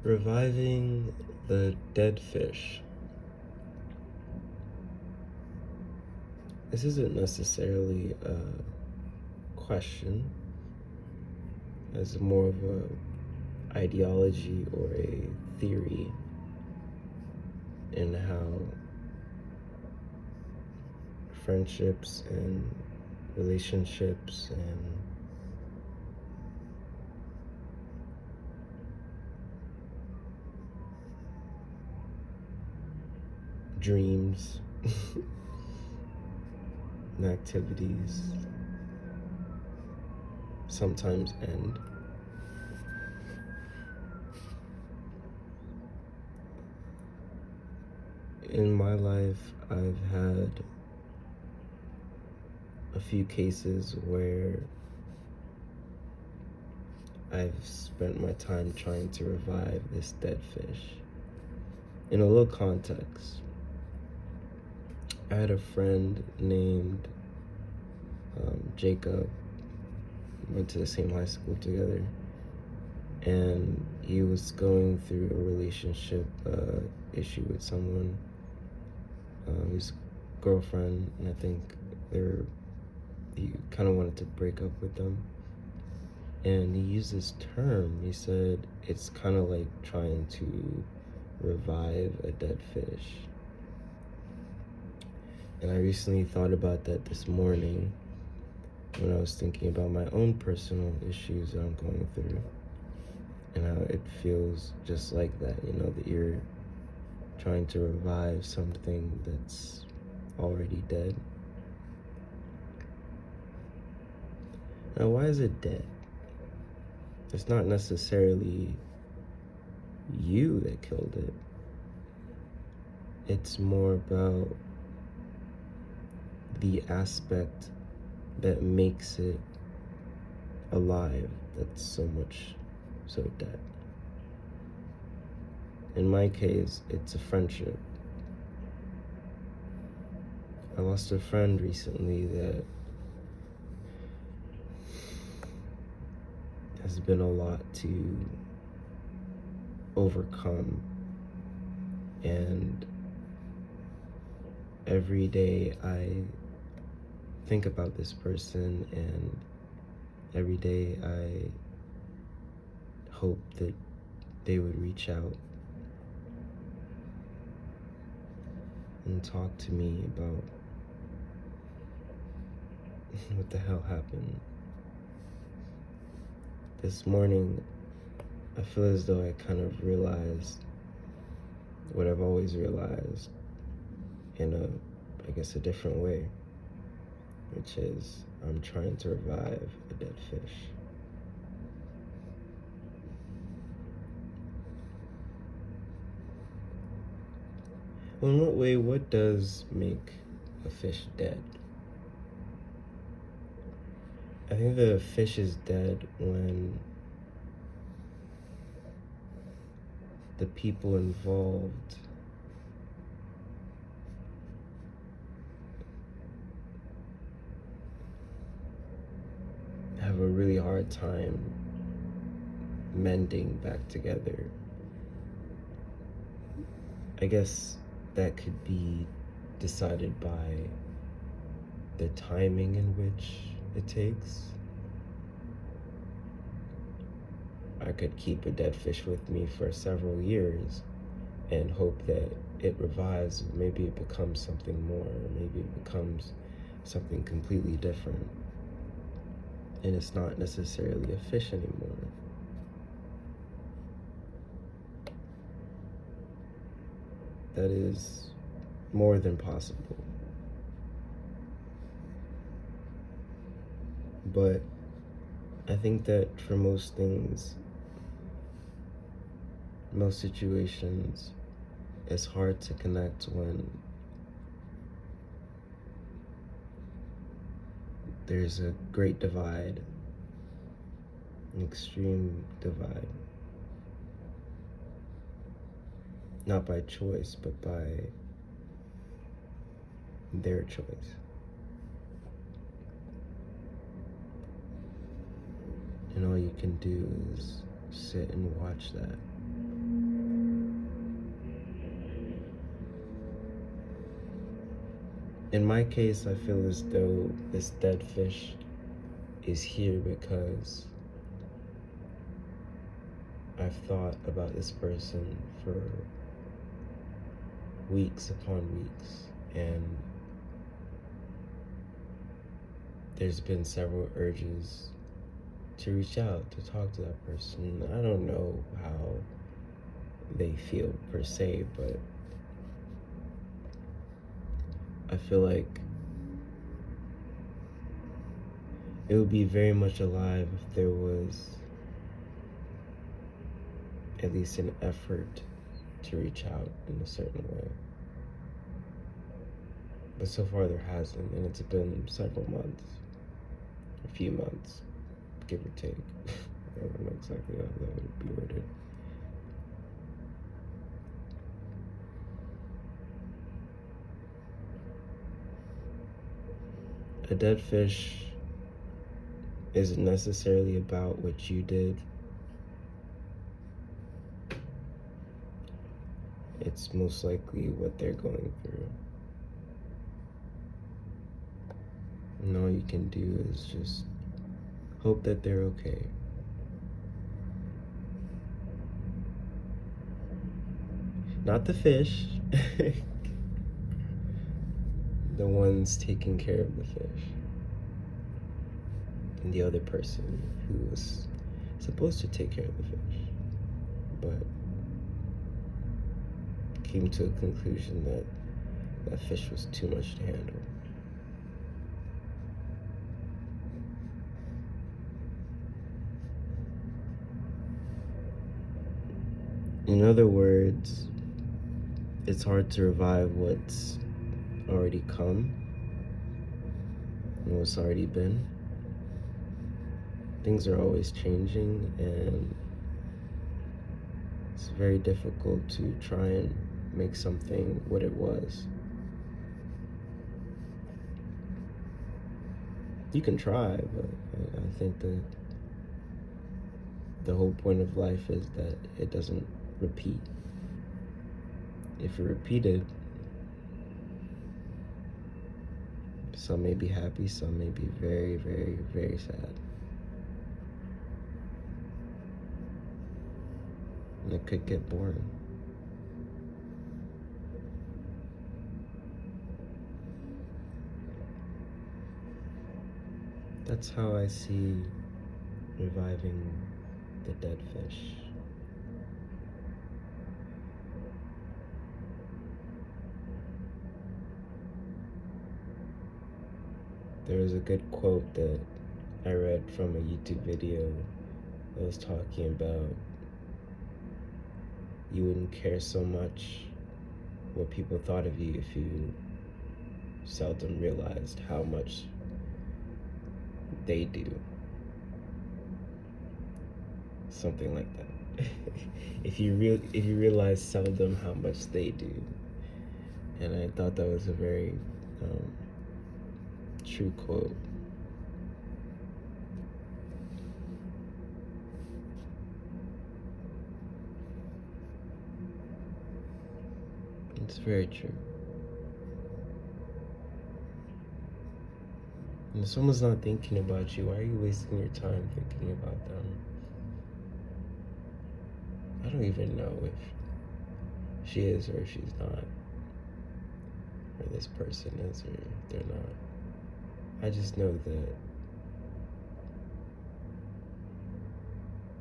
Reviving the dead fish. This isn't necessarily a question, as more of a ideology or a theory in how friendships and relationships and dreams and activities sometimes end. In my life, I've had a few cases where I've spent my time trying to revive this dead fish. In a little context, I had a friend named Jacob, went to the same high school together, and he was going through a relationship issue with someone, his girlfriend, and I think he kind of wanted to break up with them. And he used this term. He said it's kind of like trying to revive a dead fish. And I recently thought about that this morning when I was thinking about my own personal issues that I'm going through and how it feels just like that, that you're trying to revive something that's already dead. Now, why is it dead? It's not necessarily you that killed it. It's more about the aspect that makes it alive that's so dead. In my case, it's a friendship. I lost a friend recently that has been a lot to overcome, and every day I think about this person, and every day I hope that they would reach out and talk to me about what the hell happened. This morning, I feel as though I kind of realized what I've always realized in a different way, which is I'm trying to revive a dead fish. Well, in what does make a fish dead? I think the fish is dead when the people involved have a really hard time mending back together. I guess that could be decided by the timing in which it takes. I could keep a dead fish with me for several years and hope that it revives. Maybe it becomes something more. Maybe it becomes something completely different. And it's not necessarily a fish anymore. That is more than possible. But I think that for most things, most situations, it's hard to connect when there's a great divide, an extreme divide. Not by choice, but by their choice. And all you can do is sit and watch that. in my case, I feel as though this dead fish is here because I've thought about this person for weeks upon weeks, and there's been several urges to reach out, to talk to that person. I don't know how they feel per se, but I feel like it would be very much alive if there was at least an effort to reach out in a certain way. But so far there hasn't, and it's been several months, a few months, give or take. I don't know exactly how that would be worded. A dead fish isn't necessarily about what you did. It's most likely what they're going through. And all you can do is just hope that they're okay. Not the fish, the ones taking care of the fish. And the other person who was supposed to take care of the fish, but came to a conclusion that that fish was too much to handle. In other words, it's hard to revive what's already come and what's already been. Things are always changing, and it's very difficult to try and make something what it was. You can try, but I think that the whole point of life is that it doesn't repeat. If it repeated, some may be happy, some may be very, very, very sad. And it could get boring. That's how I see reviving the dead fish. There was a good quote that I read from a YouTube video that was talking about you wouldn't care so much what people thought of you if you seldom realized how much they do. Something like that. if you realize seldom how much they do. And I thought that was a very true quote. It's very true. And if someone's not thinking about you, why are you wasting your time thinking about them? I don't even know if she is or if she's not, or this person is or they're not. I just know that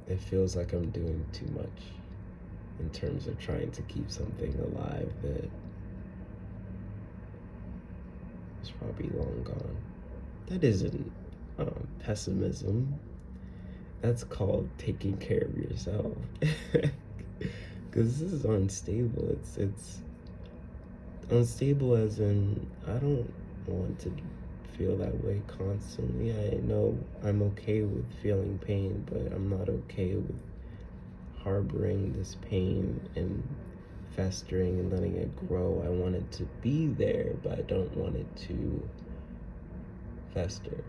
it feels like I'm doing too much in terms of trying to keep something alive that is probably long gone. That isn't pessimism. That's called taking care of yourself. Because this is unstable. It's unstable as in I don't want to feel that way constantly. I know I'm okay with feeling pain, but I'm not okay with harboring this pain and festering and letting it grow. I want it to be there, but I don't want it to fester.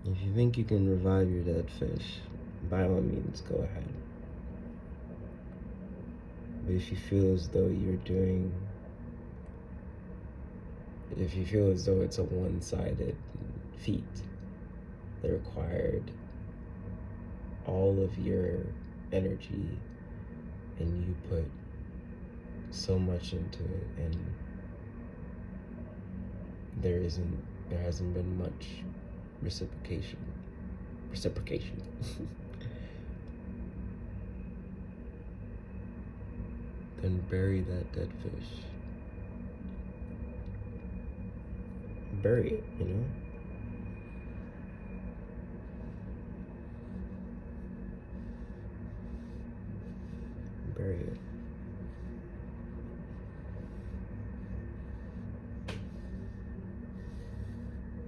If you think you can revive your dead fish, by all means, go ahead. But if you feel as though it's a one-sided feat that required all of your energy and you put so much into it and there hasn't been much reciprocation. Then bury that dead fish. Bury it, you know? Bury it.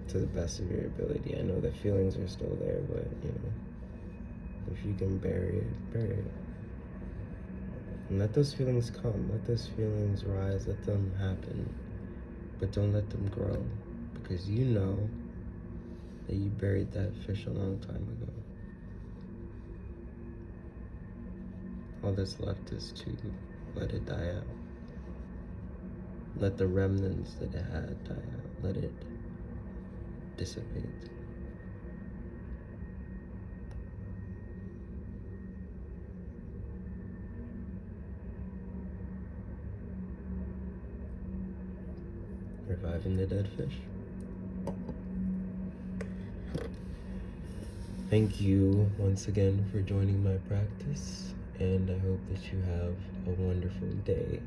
To the best of your ability. I know the feelings are still there, but you know, if you can bury it, bury it. And let those feelings come, let those feelings rise, let them happen, but don't let them grow, because you know that you buried that fish a long time ago. All that's left is to let it die out. Let the remnants that it had die out. Let it dissipate. Reviving the dead fish. Thank you once again for joining my practice, and I hope that you have a wonderful day.